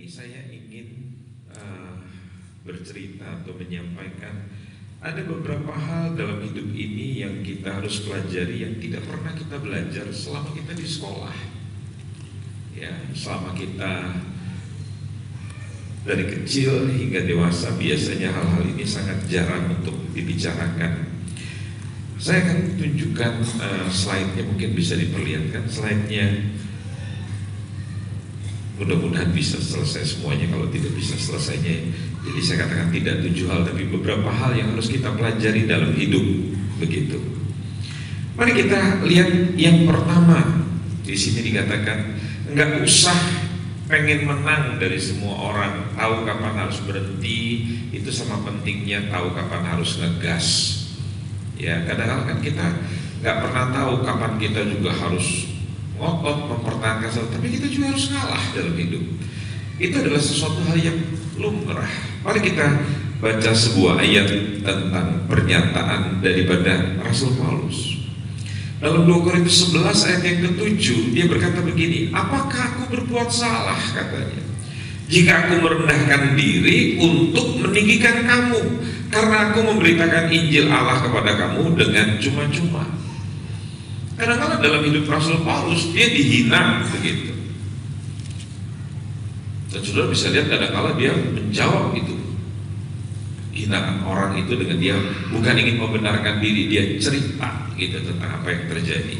ini saya ingin bercerita atau menyampaikan ada beberapa hal dalam hidup ini yang kita harus pelajari yang tidak pernah kita belajar selama kita di sekolah. Ya, selama kita dari kecil hingga dewasa biasanya hal-hal ini sangat jarang untuk dibicarakan. Saya akan tunjukkan slide-nya, mungkin bisa diperlihatkan slide-nya. Mudah-mudahan bisa selesai semuanya, kalau tidak bisa selesainya. Jadi saya katakan tidak 7 hal, tapi beberapa hal yang harus kita pelajari dalam hidup, begitu. Mari kita lihat yang pertama. Di sini dikatakan nggak usah pengen menang dari semua orang, tahu kapan harus berhenti, itu sama pentingnya tahu kapan harus ngegas. Ya, kadang-kadang kan kita nggak pernah tahu kapan kita juga harus ngotot mempertahankan sesuatu, tapi kita juga harus ngalah dalam hidup. Itu adalah sesuatu hal yang lumrah. Mari kita baca sebuah ayat tentang pernyataan daripada Rasul Paulus. Dalam 2 Korintus 11 ayat yang ke-7, dia berkata begini, apakah aku berbuat salah, katanya, jika aku merendahkan diri untuk meninggikan kamu, karena aku memberitakan Injil Allah kepada kamu dengan cuma-cuma. Kadang-kadang dalam hidup Rasul Paulus dia dihina begitu. Dan saudara bisa lihat kadang-kadang dia menjawab itu hinaan orang itu dengan dia bukan ingin membenarkan diri, dia cerita gitu tentang apa yang terjadi.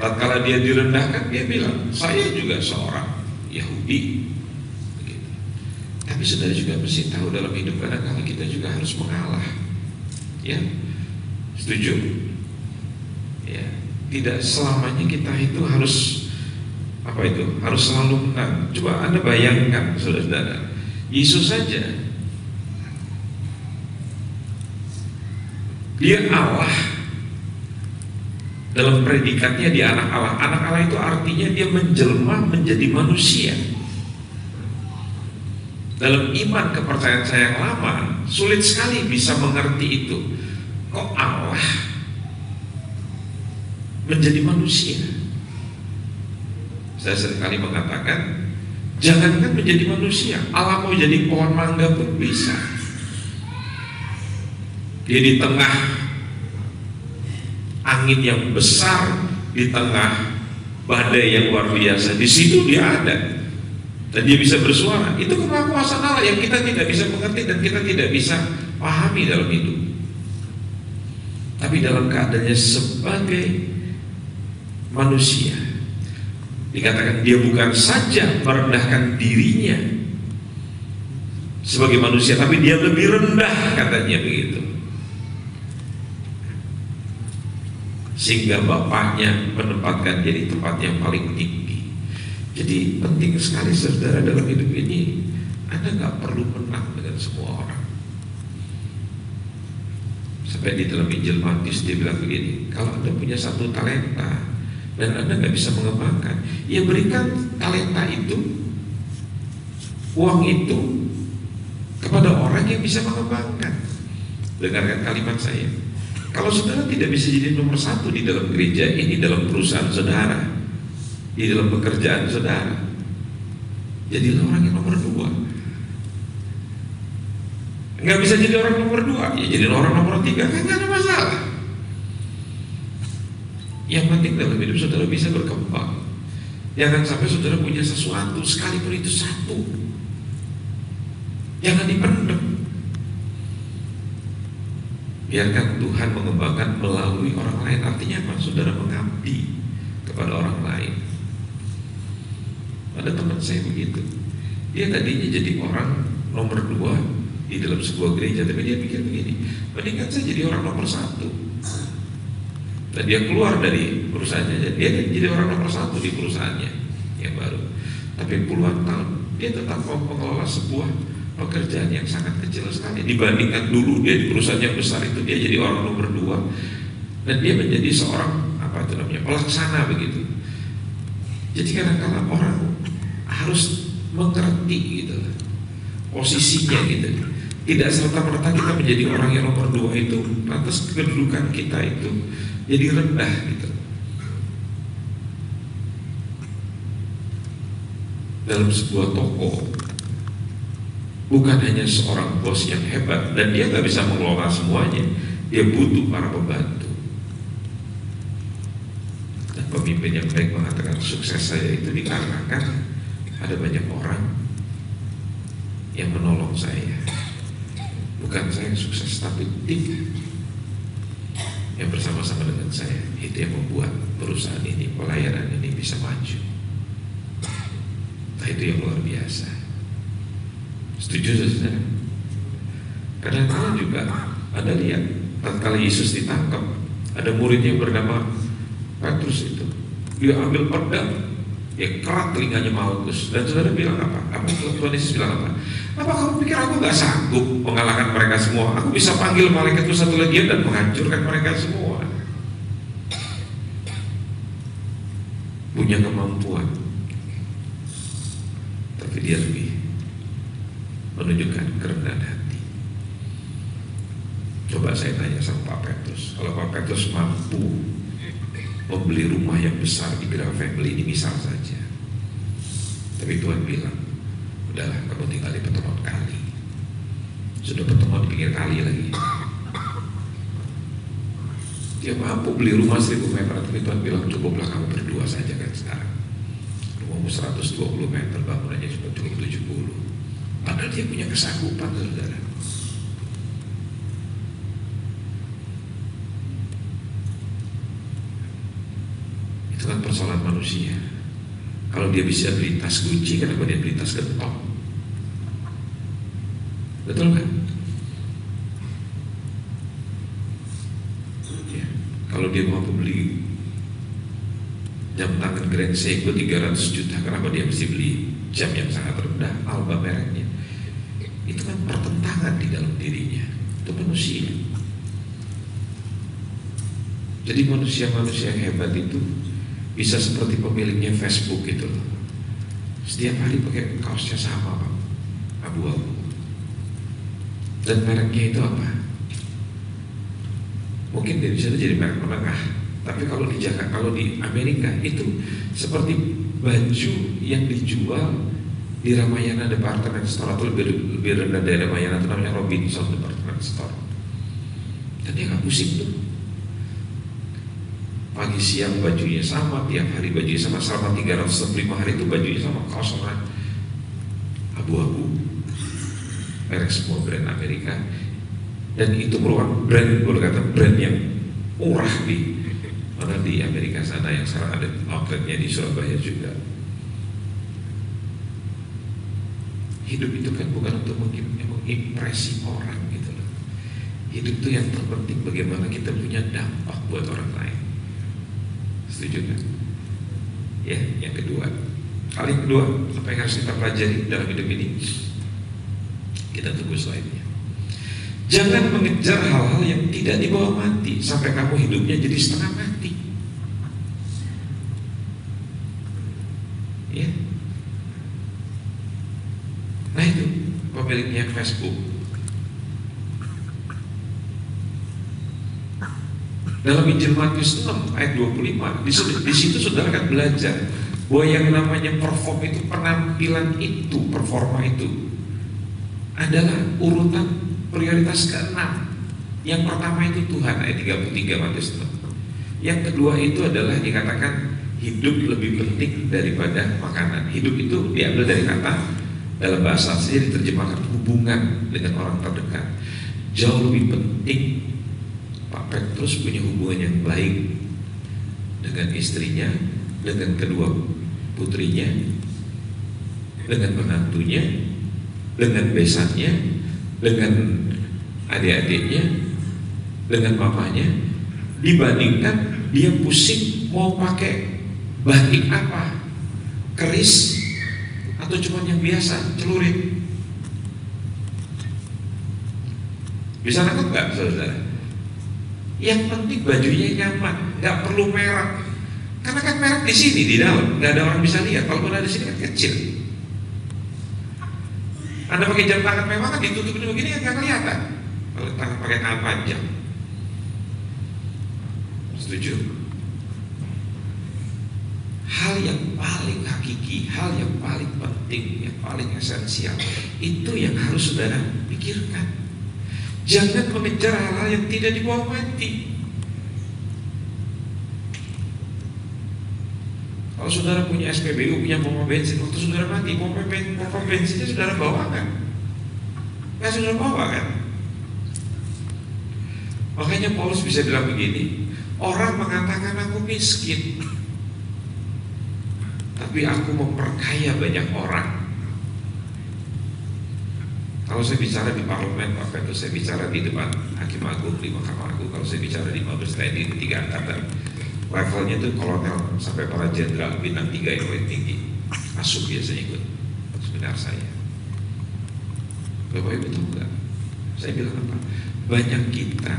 Tatkala dia direndahkan, dia bilang, saya juga seorang Yahudi begitu. Tapi saudara juga mesti tahu dalam hidup kadang-kadang kita juga harus mengalah. Ya, setuju? Ya. Tidak selamanya kita itu harus harus selalu menang. Coba Anda bayangkan, saudara-saudara, Yesus saja, dia Allah dalam predikatnya, dia anak Allah. Anak Allah itu artinya dia menjelma menjadi manusia. Dalam iman kepercayaan saya yang lama, sulit sekali bisa mengerti itu. Kok Allah menjadi manusia? Saya seringkali mengatakan, jangankan menjadi manusia, Allah mau jadi pohon mangga pun bisa. Dia di tengah angin yang besar, di tengah badai yang luar biasa, di situ dia ada dan dia bisa bersuara. Itu kekuasaan Allah yang kita tidak bisa mengerti dan kita tidak bisa pahami dalam hidup. Tapi dalam keadaannya sebagai manusia, dikatakan dia bukan saja merendahkan dirinya sebagai manusia, tapi dia lebih rendah, katanya begitu, sehingga Bapaknya menempatkan dia di tempat yang paling tinggi. Jadi penting sekali saudara dalam hidup ini, Anda nggak perlu menang dengan semua orang. Sampai di dalam Injil Matius dia bilang begini, kalau Anda punya 1 talenta dan Anda nggak bisa mengembangkan, ya berikan talenta itu, uang itu kepada orang yang bisa mengembangkan. Dengarkan kalimat saya. Kalau saudara tidak bisa jadi nomor 1 di dalam gereja ini, dalam perusahaan saudara, di dalam pekerjaan saudara, jadilah orang yang nomor 2. Nggak bisa jadi orang nomor 2, ya jadi orang nomor 3, kan nggak ada masalah. Yang penting dalam hidup saudara bisa berkembang. Jangan sampai saudara punya sesuatu, sekalipun itu 1, jangan dipendam. Biarkan Tuhan mengembangkan melalui orang lain. Artinya apa? Saudara mengabdi kepada orang lain. Ada teman saya begitu, dia tadinya jadi orang nomor 2 di dalam sebuah gereja, tapi dia pikir begini, mendingan saya jadi orang nomor 1. Dan dia keluar dari perusahaannya, dia jadi orang nomor 1 di perusahaannya yang baru. Tapi puluhan tahun dia tetap mengelola sebuah pekerjaan yang sangat kecil sekali dibandingkan dulu dia di perusahaan yang besar itu. Dia jadi orang nomor 2 dan dia menjadi seorang pelaksana begitu. Jadi kadang-kadang orang harus mengerti gitu posisinya gitu. Tidak serta-merta kita menjadi orang yang nomor 2 itu lantas kedudukan kita itu jadi rendah gitu. Dalam sebuah toko bukan hanya seorang bos yang hebat, dan dia nggak bisa mengelola semuanya. Dia butuh para pembantu. Dan pemimpin yang baik mengatakan sukses saya itu dikarenakan ada banyak orang yang menolong saya. Bukan saya yang sukses, tapi tim yang bersama-sama dengan saya. Itu yang membuat perusahaan ini, pelayanan ini bisa maju. Nah, itu yang luar biasa. Setuju saudara? Kadang-kadang juga Anda lihat, tatkala Yesus ditangkap, ada muridnya yang bernama Petrus itu. Dia ambil pedang, dia kerat telinganya Malkus. Dan saudara bilang apa? Tuhan Yesus bilang apa? Apa kamu pikir aku gak sanggup mengalahkan mereka semua? Aku bisa panggil malaikat itu satu lagi dan menghancurkan mereka semua. Punya kemampuan, tapi dia lebih menunjukkan kerendahan hati. Coba saya tanya sama Pak Petrus, kalau Pak Petrus mampu membeli rumah yang besar di Gra Family ini misal saja, tapi Tuhan bilang, udahlah kamu tinggal di pertemuan kali. Sudah pertemuan di pinggir kali lagi. Dia mampu beli rumah 1000 meter, tapi Tuhan bilang cukuplah kamu berdua saja kan sekarang. Rumahmu 120 meter, bangunannya cuma cukup 70. Padahal dia punya kesanggupan, saudara. Itu kan persoalan manusia. Kalau dia bisa beli tas Gucci, kenapa dia beli tas gentong? Betul kan? Ya. Kalau dia mampu beli jam tangan Grand Seiko 300 juta, kenapa dia mesti beli jam yang sangat rendah, Alba mereknya? Itu kan pertentangan di dalam dirinya. Itu manusia. Jadi manusia-manusia yang hebat itu bisa seperti pemiliknya Facebook gitu loh. Setiap hari pakai kaosnya sama, Pak, abu-abu. Dan mereknya itu apa? Mungkin dia bisa jadi merek menengah, tapi kalau di Jakarta, kalau di Amerika itu seperti baju yang dijual di Ramayana Department Store, atau lebih rendah dari Ramayana, itu namanya Robinson Department Store. Dan dia nggak pusing tuh. Pagi siang bajunya sama, tiap hari bajunya sama, selama 365 hari itu bajunya sama, kaos warna abu-abu, merek semua brand Amerika. Dan itu merupakan brand, boleh kata brand yang murah di mana, di Amerika sana, yang sekarang ada outletnya di Surabaya juga. Hidup itu kan bukan untuk mengimpresi orang gitu loh. Hidup itu yang terpenting bagaimana kita punya dampak buat orang lain. Setuju kan? Ya, yang kedua, hal yang kedua, apa yang harus kita pelajari dalam hidup ini? Kita tunggu slide-nya. Jangan mengejar hal-hal yang tidak dibawa mati sampai kamu hidupnya jadi setengah mati. Ya. Nah itu pemiliknya Facebook. Dalam Injil Matius 6 ayat 25, di situ saudara akan belajar bahwa yang namanya perform itu, penampilan itu, performa itu adalah urutan prioritas ke-6. Yang pertama itu Tuhan, ayat 33 Matius 6. Yang kedua itu adalah dikatakan hidup lebih penting daripada makanan. Hidup itu diambil dari kata, dalam bahasa aslinya diterjemahkan hubungan dengan orang terdekat. Jauh lebih penting Pak Petrus punya hubungan yang baik dengan istrinya, dengan kedua putrinya, dengan menantunya, dengan besannya, dengan adik-adiknya, dengan mamanya, dibandingkan dia pusing mau pakai batik apa, keris atau cuma yang biasa, celurit. Bisa nangkep nggak, saudara? Yang penting bajunya nyaman, nggak perlu merek. Karena kan merek di sini di dalam, nggak ada orang bisa lihat. Kalau ada di sini kan kecil. Anda pakai jam tangan mewah kan ditutupin begini kan nggak kelihatan. Kalau tangan pakai tangan panjang. Setuju? hal yang paling hakiki, hal yang paling penting, yang paling esensial, itu yang harus saudara pikirkan. Jangan mengejar hal-hal yang tidak dibawa mati. Kalau saudara punya SPBU, punya pompa bensin, waktu saudara mati, pompa bensinnya saudara bawa kan? Nggak saudara bawa kan? Makanya Paulus bisa bilang begini, orang mengatakan aku miskin, tapi aku memperkaya banyak orang. Kalau saya bicara di parlemen, waktu itu saya bicara di depan Hakim Agung, di Mahkamah Agung. Kalau saya bicara di Mabes TNI di 3 angkatan, levelnya itu kolonel sampai para jenderal bintang 3 yang paling tinggi. Masuk biasanya ikut seminar saya. Bapak Ibu tahu nggak? Saya bilang apa? Banyak kita,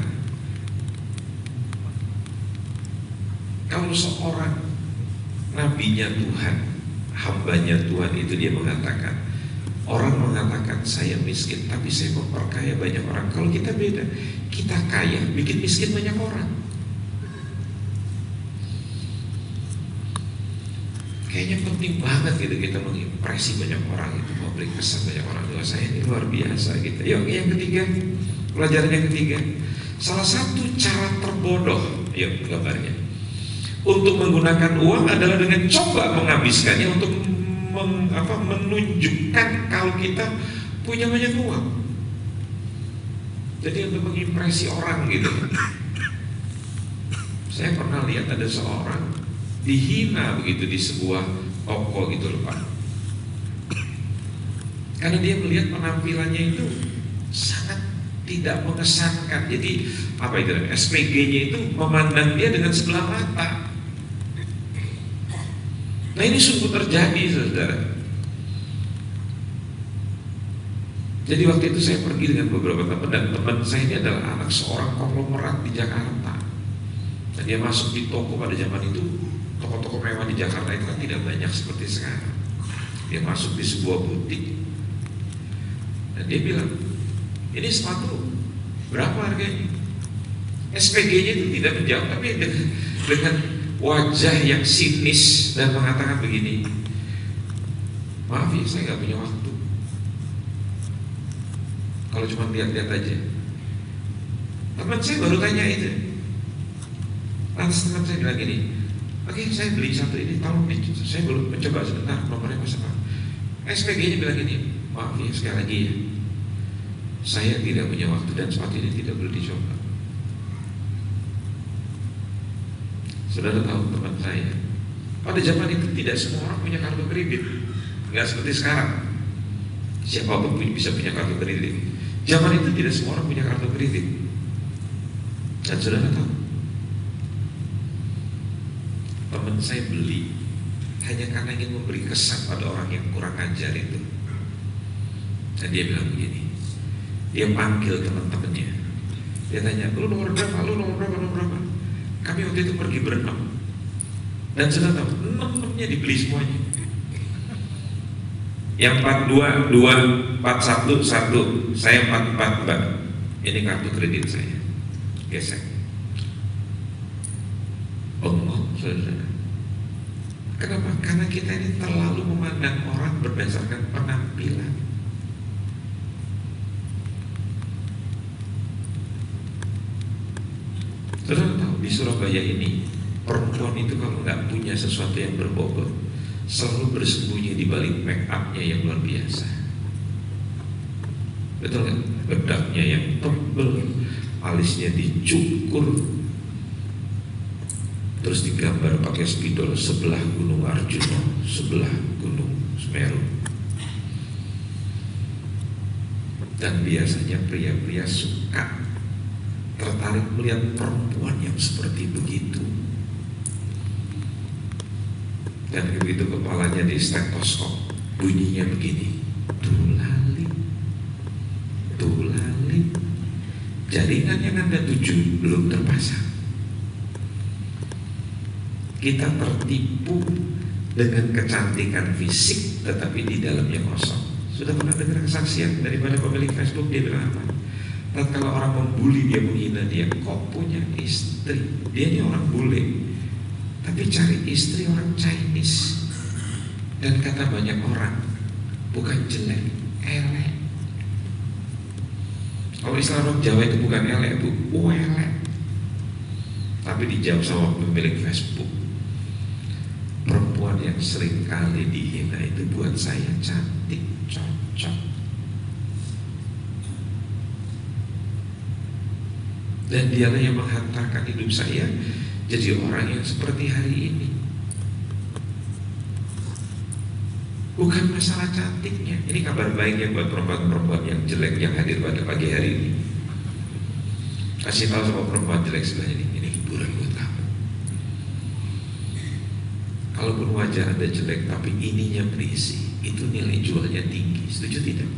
kalau seorang nabinya Tuhan, hambanya Tuhan itu dia mengatakan, orang mengatakan saya miskin tapi saya memperkaya banyak orang. Kalau kita beda, kita kaya bikin miskin banyak orang. Kayaknya penting banget gitu kita mengimpresi banyak orang, itu memberi kesan banyak orang. Doa saya ini luar biasa gitu. Yuk, yang ketiga, pelajaran yang ketiga, salah satu cara terbodoh, yuk gambarnya, untuk menggunakan uang adalah dengan coba menghabiskannya untuk menunjukkan kalau kita punya banyak uang. Jadi untuk mengimpresi orang gitu. Saya pernah lihat ada seorang dihina begitu di sebuah toko gitu loh Pak, karena dia melihat penampilannya itu sangat tidak mengesankan. Jadi apa itu, SPG-nya itu memandang dia dengan sebelah mata. Nah ini sungguh terjadi saudara. Jadi waktu itu saya pergi dengan beberapa teman, dan teman saya ini adalah anak seorang konglomerat di Jakarta. Dan dia masuk di toko pada zaman itu. Toko-toko mewah di Jakarta itu kan tidak banyak seperti sekarang. Dia masuk di sebuah butik dan dia bilang, ini sepatu berapa harganya? SPG-nya itu tidak menjawab, tapi dengan wajah yang sinis dan mengatakan begini, maaf ya saya nggak punya waktu. Kalau cuma lihat-lihat aja. Teman saya baru tanya itu. Lantas teman saya bilang gini, oke, saya beli satu ini, tolong nih, saya belum mencoba sebentar, nomornya mas apa? SPG-nya bilang gini, maaf ya sekali lagi ya, saya tidak punya waktu dan sepatu ini tidak perlu dicoba. Saudara tahu teman saya, pada zaman itu tidak semua orang punya kartu kredit, nggak seperti sekarang. Siapapun bisa punya kartu kredit. Zaman itu tidak semua orang punya kartu kredit. Dan saudara tahu, teman saya beli hanya karena ingin memberi kesan pada orang yang kurang ajar itu. Dan dia bilang begini, dia panggil teman-temannya, dia tanya, lu nomor berapa, lu nomor berapa, nomor berapa. Kami waktu itu pergi berenam, dan sudah tahu 6-6-nya dibeli semuanya. Yang 42, 2, 41, 1, saya 44 mbak, ini kartu kredit saya. Gesek. Bengong saudara. Kenapa? Karena kita ini terlalu memandang orang berdasarkan penampilan. Saudara tahu di Surabaya ini, perempuan itu kalau nggak punya sesuatu yang berbobot, selalu bersembunyi di balik make up-nya yang luar biasa. Betul kan? Bedaknya yang tebel, alisnya dicukur, terus digambar pakai spidol sebelah Gunung Arjuna, sebelah Gunung Semeru. Dan biasanya pria-pria suka tertarik melihat perempuan yang seperti begitu. Dan begitu kepalanya di stetoskop, bunyinya begini, tulali, tulali. Jaringan yang Anda tuju belum terpasang. Kita tertipu dengan kecantikan fisik, tetapi di dalamnya kosong. Sudah pernah dengar kesaksian daripada pemilik Facebook? Dia bilang apa? Dan kalau orang membuli dia, menghina dia, kok punya istri? Dia ini orang bule, Tapi cari istri orang Chinese, dan kata banyak orang bukan jelek, elek. Kalau istilah orang Jawa itu bukan elek, itu elek. Tapi dijawab sama pemilik Facebook, perempuan yang sering kali dihina itu buat saya cantik, cocok. Dan dialah yang menghantarkan hidup saya jadi orang yang seperti hari ini. Bukan masalah cantiknya. Ini kabar baiknya buat perempuan-perempuan yang jelek yang hadir pada pagi hari ini. Kasih tahu sama perempuan jelek sebelahnya ini hiburan buat kamu. Kalaupun wajah Anda jelek tapi ininya berisi, itu nilai jualnya tinggi. Setuju tidak?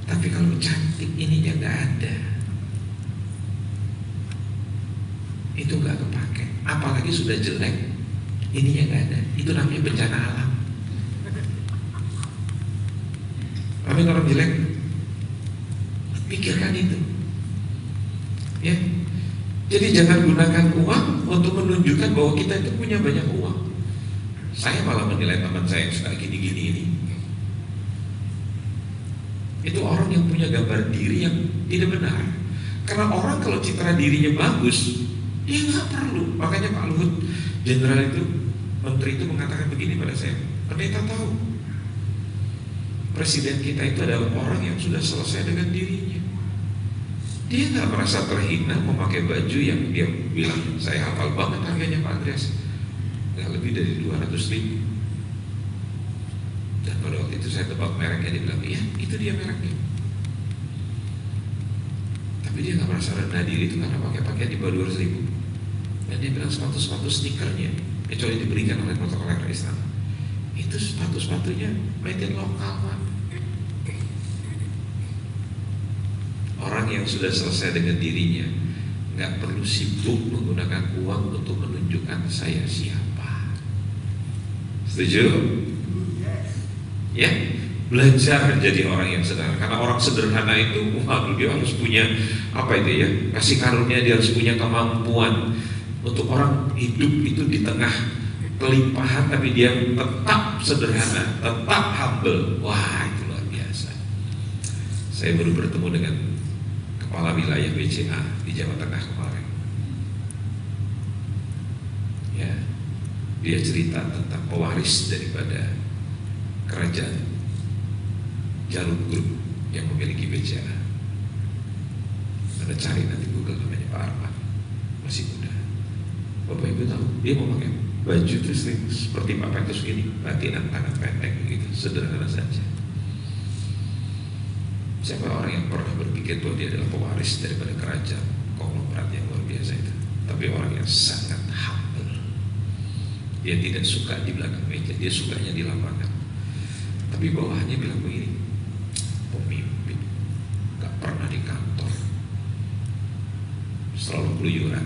Tapi kalau cantik ininya nggak ada, itu nggak kepake. Apalagi sudah jelek, ininya nggak ada. Itu namanya bencana alam. Amin. Orang jelek, pikirkan itu, ya. Jadi jangan gunakan uang untuk menunjukkan bahwa kita itu punya banyak uang. Saya malah menilai teman saya yang suka gini-gini ini, itu orang yang punya gambar diri yang tidak benar. Karena orang kalau citra dirinya bagus, dia nggak perlu. Makanya Pak Luhut Jenderal itu, menteri itu mengatakan begini pada saya, pendeta tahu presiden kita itu adalah orang yang sudah selesai dengan dirinya. Dia nggak merasa terhina memakai baju yang dia bilang saya hafal banget harganya Pak Andreas, nggak lebih dari 200.000. Dan pada waktu itu saya tebak mereknya, dia bilang iya itu dia mereknya. Tapi dia nggak merasa rendah diri itu karena pakai pakaian di bawah 200.000. Dan dia bilang sepatu-sepatu sneakernya, kecuali diberikan oleh protokol istana, itu sepatu-sepatunya made in lokal, Pak. Orang yang sudah selesai dengan dirinya nggak perlu sibuk menggunakan uang untuk menunjukkan saya siapa. Setuju? Ya, belajar menjadi orang yang sederhana. Karena orang sederhana itu, waduh, dia harus punya apa itu ya? Kasih karunia, dia harus punya kemampuan untuk orang hidup itu di tengah kelimpahan, tapi dia tetap sederhana, tetap humble. Wah, itu luar biasa. Saya baru bertemu dengan kepala wilayah BCA di Jawa Tengah kemarin. Ya, dia cerita tentang pewaris daripada kerajaan Jarum Group yang memiliki BCA. Anda cari nanti Google, namanya Pak Arman, masih muda. Bapak Ibu tahu, dia mau pakai baju itu seperti Pak Petrus gini, batinan tangan pendek begitu, sederhana saja. Siapa orang yang pernah berpikir bahwa dia adalah pewaris daripada kerajaan konglomerat yang luar biasa itu? Tapi orang yang sangat humble. Dia tidak suka di belakang meja, dia sukanya di lapangan. Tapi bawahannya bilang begini, pemimpin gak pernah di kantor, selalu keluyuran.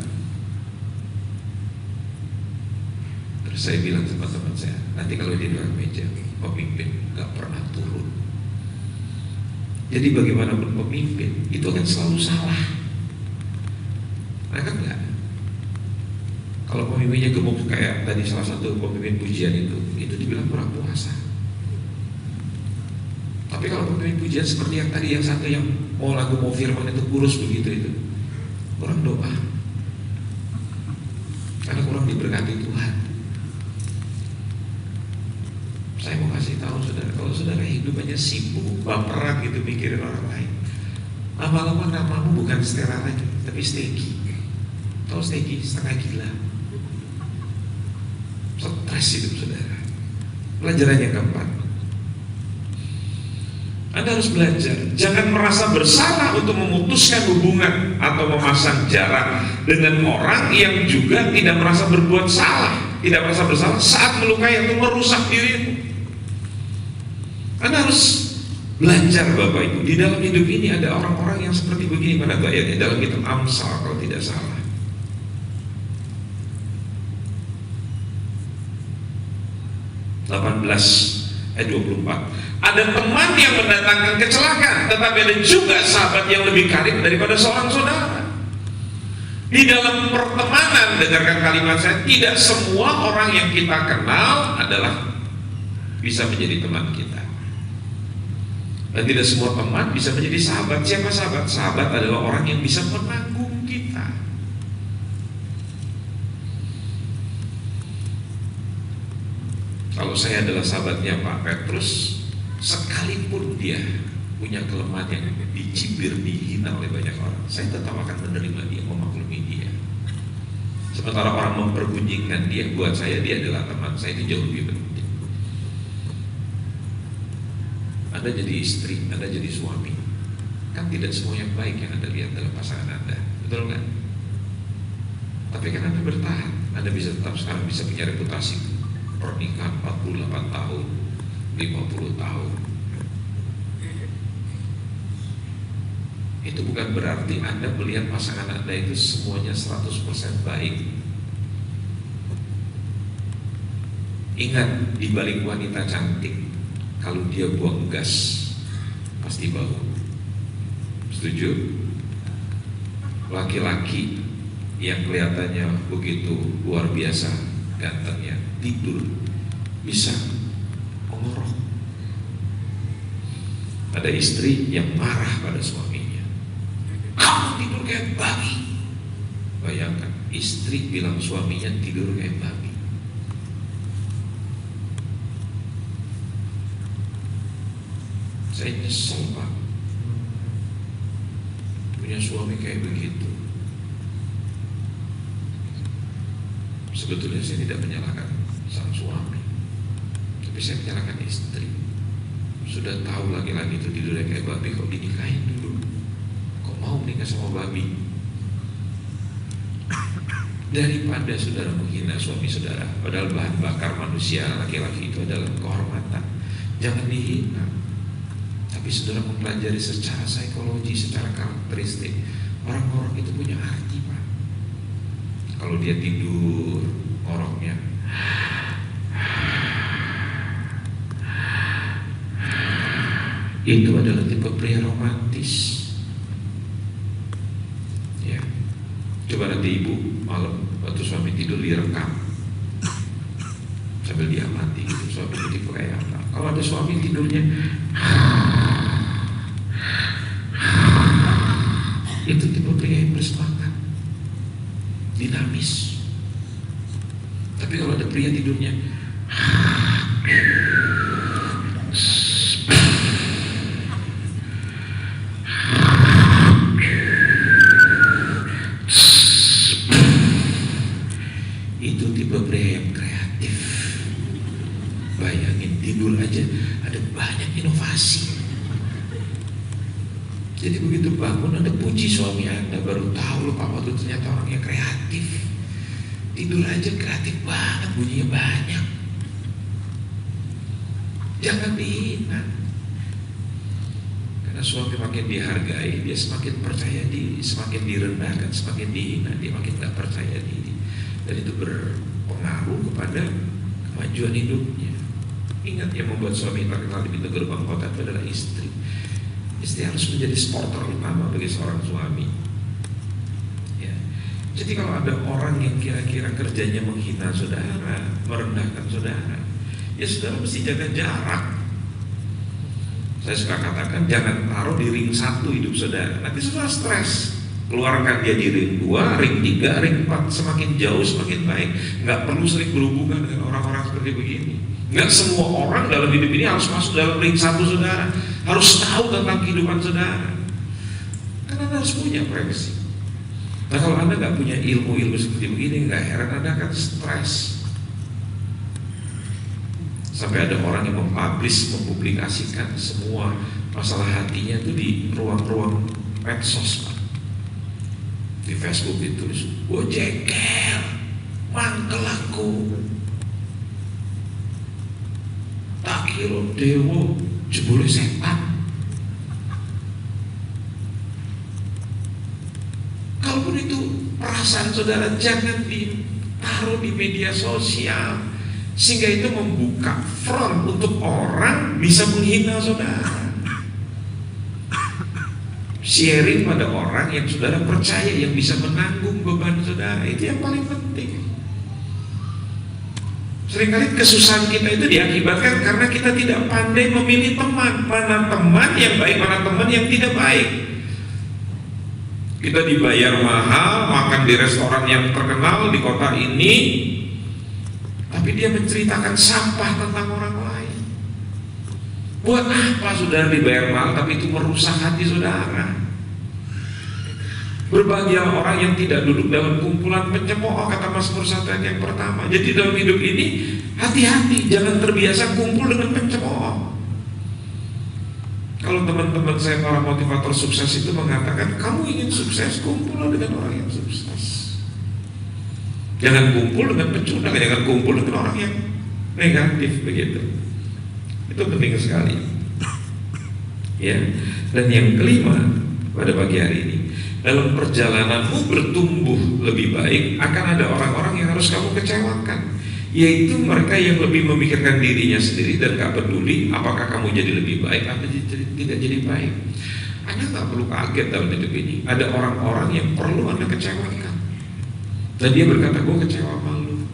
Terus saya bilang sama teman saya, nanti kalau di belakang meja, pemimpin gak pernah turun. Jadi bagaimanapun pemimpin itu akan selalu salah. Nah kan enggak. Kalau pemimpinnya gemuk kayak tadi salah satu pemimpin pujian itu dibilang kurang puasa. Tapi kalau pemimpin pujian seperti yang tadi, yang satu yang mau lagu mau firman itu kurus begitu, itu kurang doa. Karena kurang diberkati Tuhan. Saya mau kasih tahu saudara, kalau saudara hidup hanya sibuk, baperan gitu mikirin orang lain, lama-lama namamu bukan Stella lagi, tapi Stegi. Tahu Stegi, setengah gila. Stres hidup saudara. Pelajaran yang keempat, Anda harus belajar, jangan merasa bersalah untuk memutuskan hubungan atau memasang jarak dengan orang yang juga tidak merasa berbuat salah, tidak merasa bersalah saat melukai atau merusak dirimu. Anda harus belajar Bapak Ibu, di dalam hidup ini ada orang-orang yang seperti begini. Mana tuh ayatnya? Dalam kitab Amsal kalau tidak salah. ayat 24. Ada teman yang mendatangkan kecelakaan, tetapi ada juga sahabat yang lebih karib daripada seorang saudara. Di dalam pertemanan, dengarkan kalimat saya, tidak semua orang yang kita kenal adalah bisa menjadi teman kita. Dan tidak semua teman bisa menjadi sahabat. Siapa sahabat? Sahabat adalah orang yang bisa menanggung kita. Kalau saya adalah sahabatnya Pak Petrus, sekalipun dia punya kelemahan yang dicibir, dihina oleh banyak orang, saya tetap akan menerima dia, memaklumi dia. Sementara orang mempergunjingkan dia, buat saya dia adalah teman saya, itu jauh lebih penting. Anda jadi istri, Anda jadi suami, kan tidak semua yang baik yang Anda lihat dalam pasangan Anda, betul kan? Tapi kan Anda bertahan, Anda bisa tetap sekarang bisa punya reputasi pernikahan 48 tahun, 50 tahun. Itu bukan berarti Anda melihat pasangan Anda itu semuanya 100% baik. Ingat, di balik wanita cantik, kalau dia buang gas pasti bau. Setuju? Laki-laki yang kelihatannya begitu luar biasa gantengnya, tidur bisa mengorok. Ada istri yang marah pada suaminya, kamu tidur kayak babi. Bayangkan, istri bilang suaminya tidur kayak babi. Saya nyesel Pak, punya suami kayak begitu. Sebetulnya saya tidak menyalahkan sang suami, tapi saya menyalahkan istri. Sudah tahu laki-laki itu tidurnya kayak babi, kok dinikahin dulu? Kok mau menikah sama babi? Daripada saudara menghina suami saudara, padahal bahan bakar manusia laki-laki itu adalah kehormatan, jangan dihina. Tapi saudara mempelajari secara psikologi, secara karakteristik, orang-orang itu punya arti Pak. Kalau dia tidur, orangnya itu adalah tipe pria romantis. Ya, coba nanti ibu malam waktu suami tidur direkam sambil diamati gitu, suami tipe kayak apa. Kalau ada suami tidurnya itu tipe pria yang bersemangat, dinamis. Tapi kalau ada pria tidurnya itu tipe pria yang kreatif. Bayangin, tidur aja ada banyak inovasi. Jadi begitu bangun Anda puji suami Anda, baru tahu loh Pak waktu ternyata orangnya kreatif. Tidur aja kreatif banget, bunyinya banyak. Jangan dihina. Karena suami makin dihargai, dia semakin percaya diri. Semakin direndahkan, semakin dihina, dia makin gak percaya diri. Dan itu berpengaruh kepada kemajuan hidupnya. Ingat, yang membuat suami terkenal di pintu gerbang kota itu adalah istri. Istri harus menjadi supporter utama bagi seorang suami. Ya. Jadi kalau ada orang yang kira-kira kerjanya menghina saudara, merendahkan saudara, ya saudara mesti jaga jarak. Saya suka katakan, jangan taruh di ring 1 hidup saudara. Nanti saudara stres. Keluarkan dia di ring 2, ring 3, ring 4. Semakin jauh semakin baik. Nggak perlu sering berhubungan dengan orang-orang seperti begini. Nggak semua orang dalam hidup ini harus masuk dalam ring 1 saudara, harus tahu tentang kehidupan saudara. Karena Anda harus punya privacy. Nah kalau Anda nggak punya ilmu-ilmu seperti begini, nggak heran Anda akan stres. Sampai ada orang yang mempublikasikan semua masalah hatinya itu di ruang-ruang medsos Pak. Di Facebook itu, gue jengkel, mangkel aku. Tak kira dewa jebule setan. Kalaupun itu perasaan saudara, jangan ditaruh di media sosial, sehingga itu membuka front untuk orang bisa menghina saudara. sharing pada orang yang saudara percaya, yang bisa menanggung beban saudara. Itu yang paling penting. Seringkali kesusahan kita itu diakibatkan karena kita tidak pandai memilih teman. Mana teman yang baik, mana teman yang tidak baik. Kita dibayar mahal, makan di restoran yang terkenal di kota ini, tapi dia menceritakan sampah tentang orang lain. Buat apa saudara dibayar mahal tapi itu merusak hati saudara? Berbahagialah orang yang tidak duduk dalam kumpulan pencemooh, kata Mazmur 1 ayat yang pertama. Jadi dalam hidup ini hati-hati, jangan terbiasa kumpul dengan pencemooh. Kalau teman-teman saya para motivator sukses itu mengatakan, kamu ingin sukses, kumpullah dengan orang yang sukses. Jangan kumpul dengan pecundang, jangan kumpul dengan orang yang negatif, begitu. Itu penting sekali. Ya. Dan yang kelima pada pagi hari ini, dalam perjalananmu bertumbuh lebih baik, akan ada orang-orang yang harus kamu kecewakan, yaitu mereka yang lebih memikirkan dirinya sendiri dan gak peduli apakah kamu jadi lebih baik atau tidak jadi baik. Anda gak perlu kaget dalam hidup ini. Ada orang-orang yang perlu Anda kecewakan, dan dia berkata, gue kecewa sama lu.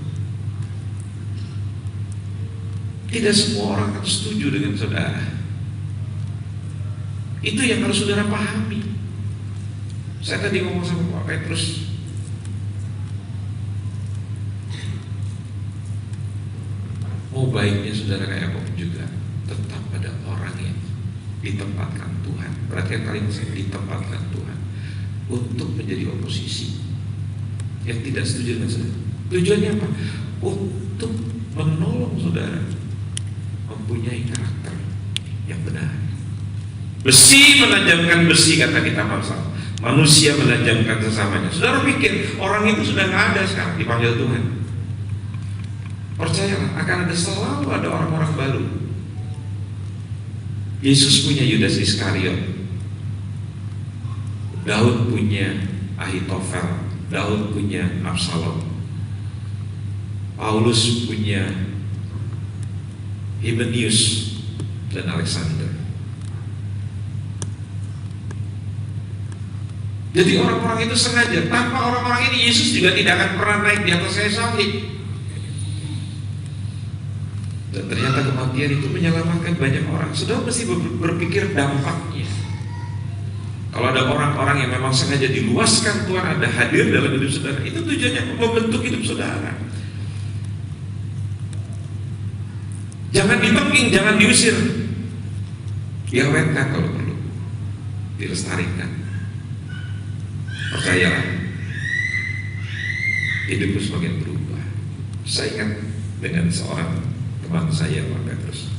Tidak semua orang akan setuju dengan saudara. Itu yang harus saudara pahami. Saya tadi ngomong sama Pak Petrus, mau baiknya saudara kayak apa juga, tetap pada orang yang ditempatkan Tuhan. Perhatikan kalimat saya, ditempatkan Tuhan untuk menjadi oposisi yang tidak setuju dengan saudara. Tujuannya apa? Untuk menolong saudara mempunyai karakter yang benar. Besi menajamkan besi, kata kita Mazmur. Manusia menajamkan sesamanya. Saudara pikir orang itu sudah nggak ada sekarang dipanggil Tuhan? Percayalah, akan ada, selalu ada orang-orang baru. Yesus punya Yudas Iskariot, Daud punya Ahitofel, Daud punya Absalom, Paulus punya Himenius dan Alexander. Jadi orang-orang itu sengaja. Tanpa orang-orang ini Yesus juga tidak akan pernah naik di atas kayu salib. Dan ternyata kematian itu menyelamatkan banyak orang. Saudara mesti berpikir dampaknya. Kalau ada orang-orang yang memang sengaja diluaskan, Tuhan ada hadir dalam hidup saudara, itu tujuannya membentuk hidup saudara. Jangan ditongking, jangan diusir, diawetkan kalau perlu, dilestarikan. Percayalah, hidupku semakin berubah. Saya ingat dengan seorang teman saya, Pak Petrus.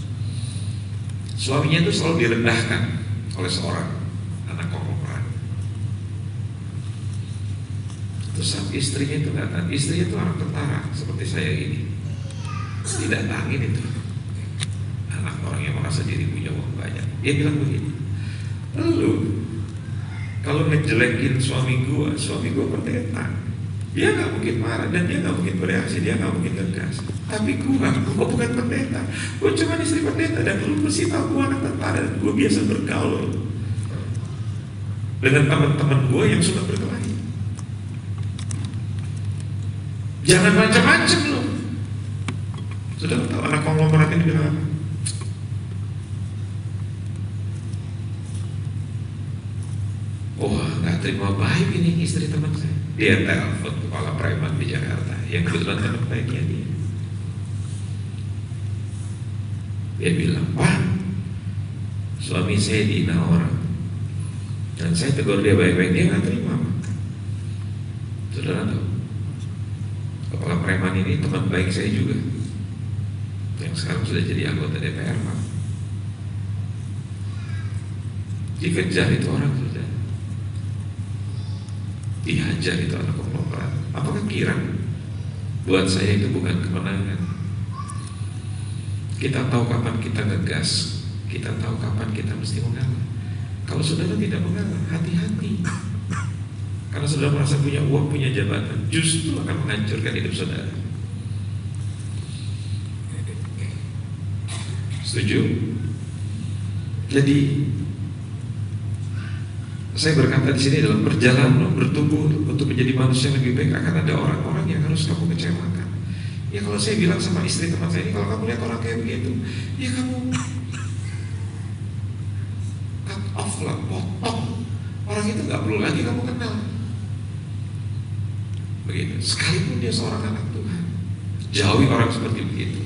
Suaminya itu selalu direndahkan oleh seorang anak konglomerat. Terus saat istrinya itu datang, istrinya itu orang tentara seperti saya ini, tidak tangin itu anak orang yang merasa diri punya uang banyak. Dia bilang begini, lu kalau ngejelekin suami gua pendeta, dia nggak mungkin marah dan dia nggak mungkin bereaksi, dia nggak mungkin tegas. Tapi gua bukan pendeta, gua cuma istri pendeta, dan lu mesti tahu gua anak tentara dan gua biasa bergaul dengan teman-teman gua yang suka berkelahi. Jangan macam-macam lu. Sudah tahu anak konglomerat ini bilang apa? Wah, nggak terima baik ini istri teman saya. Dia telepon kepala preman di Jakarta yang kebetulan teman baiknya dia. Dia bilang, Pak, suami saya dihina orang, dan saya tegur dia baik-baik, dia nggak terima. Saudara tahu, kepala preman ini teman baik saya juga, yang sekarang sudah jadi anggota DPR, Pak. Dikejar itu orang, sudah dihajar itu anak konglomerat. Apakah kira buat saya itu bukan kemenangan? Kita tahu kapan kita ngegas, kita tahu kapan kita mesti mengalah. Kalau saudara tidak mengalah, hati-hati, karena saudara merasa punya uang, punya jabatan, justru akan menghancurkan hidup saudara. Setuju? Jadi Saya berkata di sini dalam perjalanan bertumbuh untuk menjadi manusia yang lebih baik akan ada orang-orang yang harus kamu kecewakan. Ya kalau saya bilang sama istri teman saya ini, kalau kamu lihat orang kayak begitu, ya kamu cut off lah, potong. Orang itu nggak perlu lagi kamu kenal. Begitu. Sekalipun dia seorang anak Tuhan, jauhi orang seperti begitu.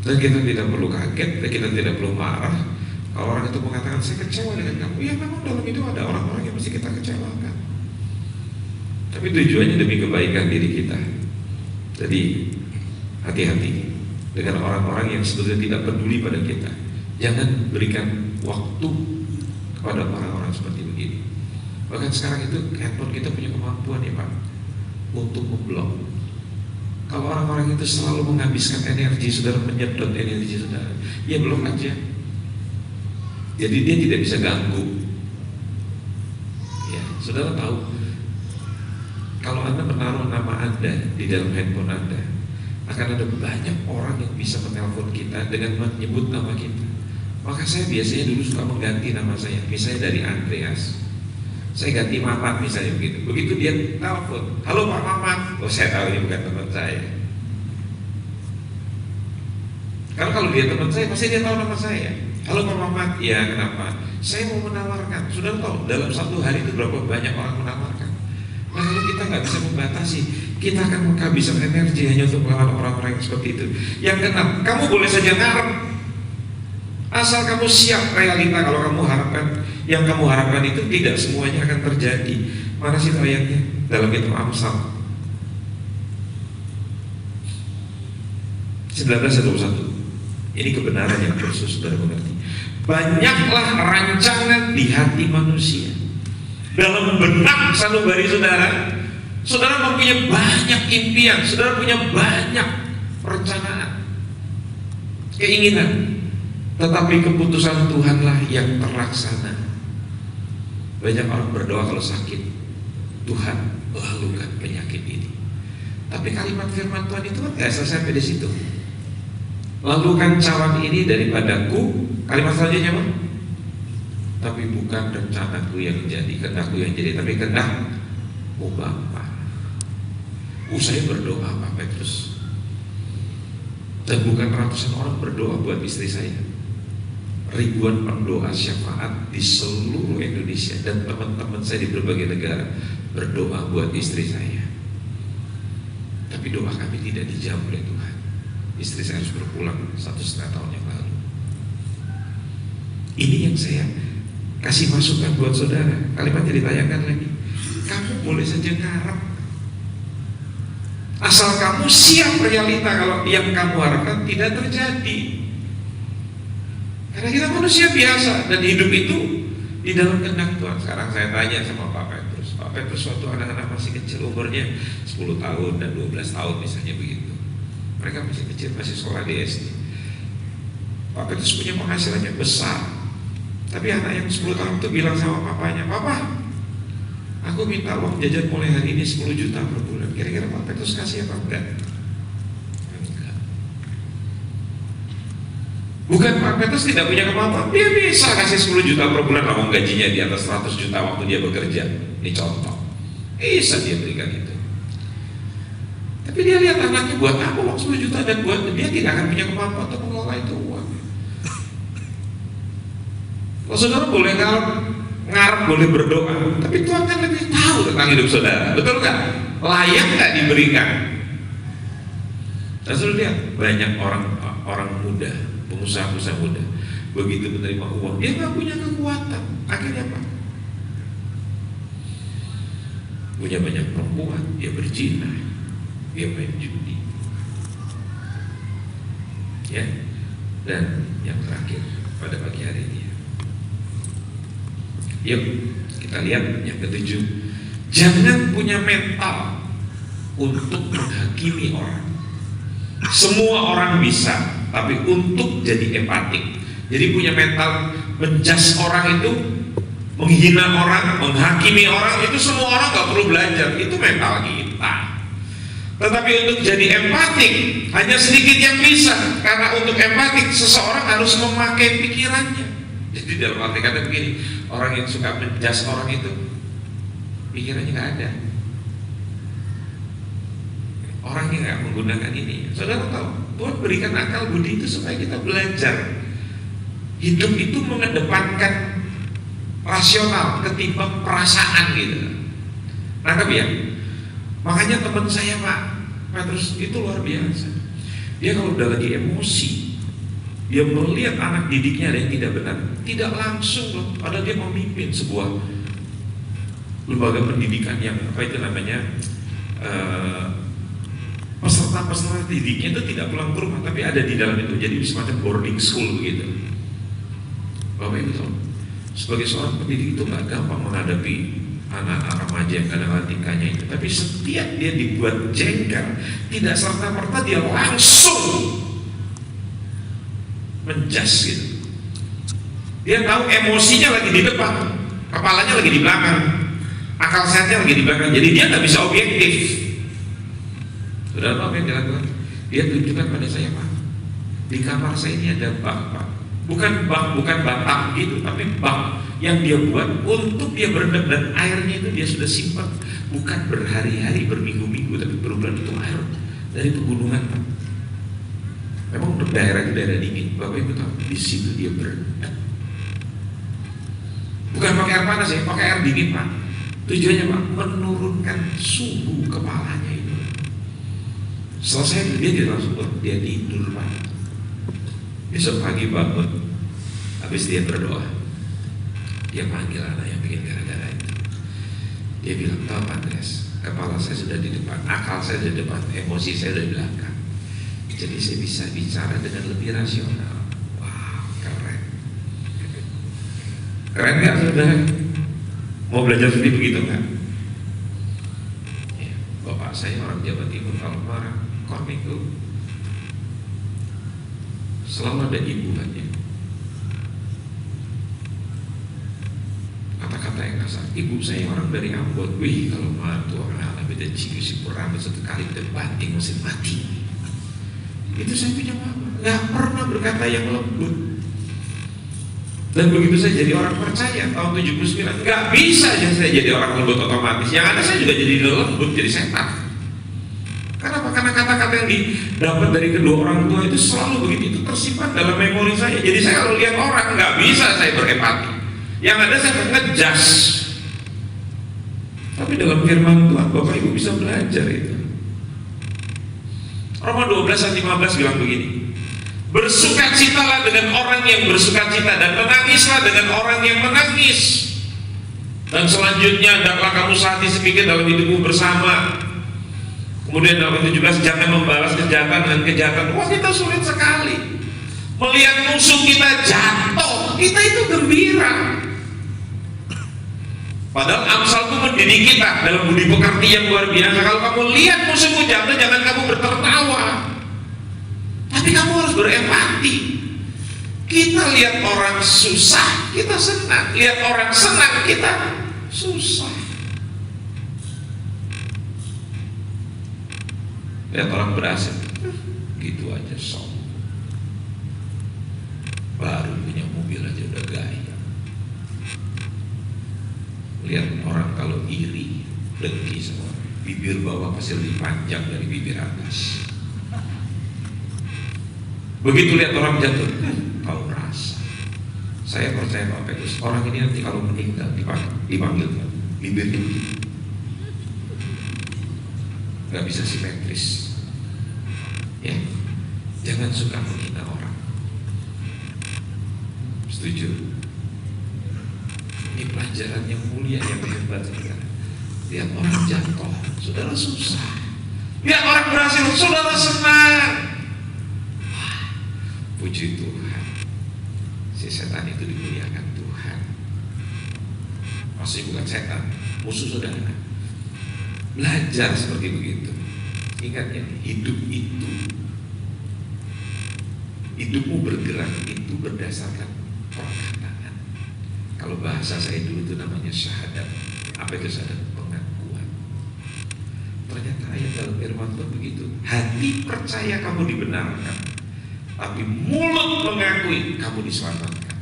Dan kita tidak perlu kaget, dan kita tidak perlu marah kalau orang itu mengatakan saya kecewa dengan kamu. Ya memang dalam hidup ada orang-orang yang mesti kita kecewakan, tapi tujuannya demi kebaikan diri kita. Jadi hati-hati dengan orang-orang yang sebetulnya tidak peduli pada kita. Jangan berikan waktu kepada orang-orang seperti begini. Bahkan sekarang itu handphone kita punya kemampuan ya Pak untuk memblok. Kalau orang-orang itu selalu menghabiskan energi, saudara menyedot energi saudara, ya blok aja. Jadi dia tidak bisa ganggu. Ya, saudara tahu, kalau Anda menaruh nama Anda di dalam handphone Anda, akan ada banyak orang yang bisa menelpon kita dengan menyebut nama kita. Maka saya biasanya dulu suka mengganti nama saya. Misalnya dari Andreas, saya ganti Mamat misalnya begitu. Begitu dia telepon, halo Pak Mamat, oh saya tahu ini bukan teman saya. Karena kalau dia teman saya, pasti dia tahu nama saya. Halo Pak Mamat, ya kenapa? Saya mau menawarkan. Sudah tahu dalam satu hari itu berapa banyak orang menawarkan. Nah kalau kita nggak bisa membatasi, kita akan menghabiskan energi hanya untuk melawan orang-orang yang seperti itu. Yang keenam, kamu boleh saja ngarep, asal kamu siap realita. Kalau kamu harapkan, yang kamu harapkan itu tidak semuanya akan terjadi. Mana sih ayatnya? Dalam kitab Amsal 19:21. Ini kebenaran yang khusus saudara mengerti. Banyaklah rancangan di hati manusia, dalam benak sanubari saudara. Saudara mempunyai banyak impian, saudara punya banyak perencanaan, keinginan, tetapi keputusan Tuhanlah yang terlaksana. Banyak orang berdoa kalau sakit, Tuhan lalukan penyakit ini. Tapi kalimat firman Tuhan itu kan gak selesai sampai di situ. Lalukan cawan ini daripadaku. Kalimat selanjutnya apa? Tapi bukan rencanaku yang jadi, kehendakku yang jadi, tapi kehendakmu Bapa. Saya berdoa Pak Petrus, dan bukan ratusan orang berdoa buat istri saya. Ribuan pendoa syafaat di seluruh Indonesia dan teman-teman saya di berbagai negara berdoa buat istri saya. Tapi doa kami tidak dijawab oleh Tuhan. Istri saya harus berpulang 1,5 tahun yang lalu. Ini yang saya kasih masukan buat saudara. Kalimatnya ditayangkan lagi. Kamu boleh saja ngarep, asal kamu siap realita kalau yang kamu harapkan tidak terjadi. Karena kita manusia biasa dan hidup itu di dalam kehendak Tuhan. Sekarang saya tanya sama Pak Petrus. Pak Petrus waktu anak-anak masih kecil, umurnya 10 tahun dan 12 tahun misalnya begitu. Mereka masih kecil, masih sekolah di SD. Pak Petrus punya penghasilan yang besar. Tapi anak yang 10 tahun itu bilang sama papanya, Papa, aku minta uang jajan mulai hari ini 10 juta per bulan. Kira-kira Pak Petrus kasih apa enggak? Enggak. Bukan Pak Petrus tidak punya kemampuan, dia bisa kasih 10 juta per bulan, namun gajinya di atas 100 juta waktu dia bekerja. Ini contoh. Bisa dia berikan itu. Tapi dia lihat anaknya buat apa uang 10 juta, dan buat dia tidak akan punya kemampuan untuk mengelola itu uang. Kalau saudara boleh ngarep, boleh berdoa, tapi Tuhan kan lebih tahu tentang hidup saudara, betul nggak? Layak nggak diberikan? Dan saudara lihat banyak orang muda, pengusaha-pengusaha muda, begitu menerima uang, dia nggak punya kekuatan. Akhirnya apa? Punya banyak perempuan, dia berzina, dia main judi, ya. Dan yang terakhir pada pagi hari ini, yuk kita lihat yang ketujuh. Jangan punya mental untuk menghakimi orang. Semua orang bisa, tapi untuk jadi empatik. Jadi punya mental menjudge orang itu, menghina orang, menghakimi orang, itu semua orang gak perlu belajar. Itu mental kita. Tetapi untuk jadi empatik hanya sedikit yang bisa. Karena untuk empatik seseorang harus memakai pikirannya. Jadi dalam arti kata begini, orang yang suka menjas orang itu pikirannya nggak ada. Orang yang nggak menggunakan ini, saudara tahu, Tuhan berikan akal budi itu supaya kita belajar. Hidup itu mengedepankan rasional ketimbang perasaan gitu. Nangkep ya? Makanya teman saya Pak Petrus itu luar biasa. Dia kalau udah lagi emosi, dia melihat anak didiknya ada yang tidak benar, tidak langsung loh, padahal dia memimpin sebuah lembaga pendidikan yang apa itu namanya, peserta-peserta didiknya itu tidak pulang ke rumah tapi ada di dalam itu, jadi semacam boarding school begitu. Bapak Ibu tahu, sebagai seorang pendidik itu nggak gampang menghadapi anak-anak remaja yang kadang-kadang tingkahnya itu, tapi setiap dia dibuat jengkel, tidak serta-merta dia langsung menjas gitu. Dia tahu emosinya lagi di depan, kepalanya lagi di belakang, akal sehatnya lagi di belakang, jadi dia nggak bisa objektif. Saudara, apa yang dilakukan? Dia tunjukkan pada saya, Pak, di kamar saya ini ada bak, Pak. Bukan batang gitu, tapi bak yang dia buat untuk dia berendam, dan airnya itu dia sudah simpan bukan berhari-hari, berminggu-minggu, tapi berulang itu air dari pegunungan, Pak. Memang untuk daerah itu daerah dingin, Bapak Ibu tahu, di situ dia berendam. Bukan pakai air panas ya, pakai air dingin, Pak. Tujuannya Pak, menurunkan suhu kepalanya itu. Selesai dia langsung dia tidur, Pak. Besok pagi bangun, habis dia berdoa, dia panggil anak yang bikin gara-gara itu. Dia bilang, tahu Pak Andreas, kepala saya sudah di depan, akal saya di depan, emosi saya di belakang. Jadi saya bisa bicara dengan lebih rasional. Wow, keren. Keren nggak saudara? Mau belajar seperti begitu nggak? Ya, bapak saya orang Jawa Timur, kalau marah, korminggu selalu ada ibuannya. Kata-kata yang kasar. Ibu saya orang dari Ambon. Wih, kalau mantu orang alam beda cium si rambut satu kali dan banting mesin mati. Itu saya punya mama. Gak pernah berkata yang lembut. Dan begitu saya jadi orang percaya tahun 79, gak bisa aja saya jadi orang lembut otomatis. Yang ada saya juga jadi lembut, jadi setan. Kenapa? Karena kata-kata yang didapat dari kedua orang tua itu selalu begitu, itu tersimpan dalam memori saya. Jadi saya kalau lihat orang nggak bisa saya berempati. Yang ada saya ngejas. Tapi dalam firman Tuhan Bapak Ibu bisa belajar itu. Roma 12 ayat 15 bilang begini, bersukacitalah dengan orang yang bersukacita dan menangislah dengan orang yang menangis. Dan selanjutnya hendaklah kamu sehati sepikir dalam hidupmu bersama. Kemudian dalam 17, jangan membalas kejahatan dengan kejahatan. Wah, kita sulit sekali melihat musuh kita jatuh, kita itu gembira. Padahal Amsal itu mendidik kita dalam budi pekerti yang luar biasa. Kalau kamu lihat musuhmu jatuh, jangan kamu bertertawa, tapi kamu harus berempati. Kita lihat orang susah, kita senang. Lihat orang senang, kita susah. Lihat orang berhasil, gitu aja sombong. Baru punya mobil aja udah gaya. Lihat orang kalau iri, dengki sama bibir bawah pasti lebih panjang dari bibir atas. Begitu lihat orang jatuh, tahu rasa. Saya percaya Pak Petrus, orang ini nanti kalau meninggal dipanggil bibirnya nggak bisa simetris. Ya, jangan suka menghina orang. Setuju? Ini pelajaran yang mulia yang hebat. Lihat orang jatuh, saudara susah. Lihat orang berhasil, saudara senang. Wah, puji Tuhan. Si setan itu dimuliakan Tuhan. Maksudnya bukan setan, musuh saudara. Belajar seperti begitu. Ingat ya, hidup itu, hidupmu bergerak itu berdasarkan perkataan. Kalau bahasa saya dulu itu namanya syahadat. Apa itu syahadat? Pengakuan. Ternyata ayat dalam firman Tuhan begitu. Hati percaya kamu dibenarkan, tapi mulut mengakui kamu diselamatkan.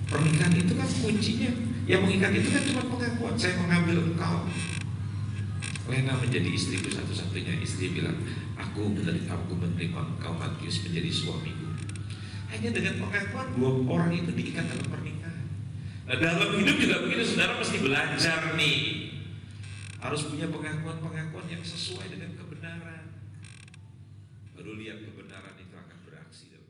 Pernikahan itu kan kuncinya, yang mengikat itu kan cuma pengakuan, saya mengambil engkau. Lena menjadi istriku satu-satunya. Istri bilang, aku menerima engkau Matius menjadi suamiku. Hanya dengan pengakuan dua orang itu diikat dalam pernikahan. Nah, dalam hidup juga begitu, saudara mesti belajar nih, harus punya pengakuan-pengakuan yang sesuai dengan kebenaran. Baru lihat kebenaran itu akan beraksi dalam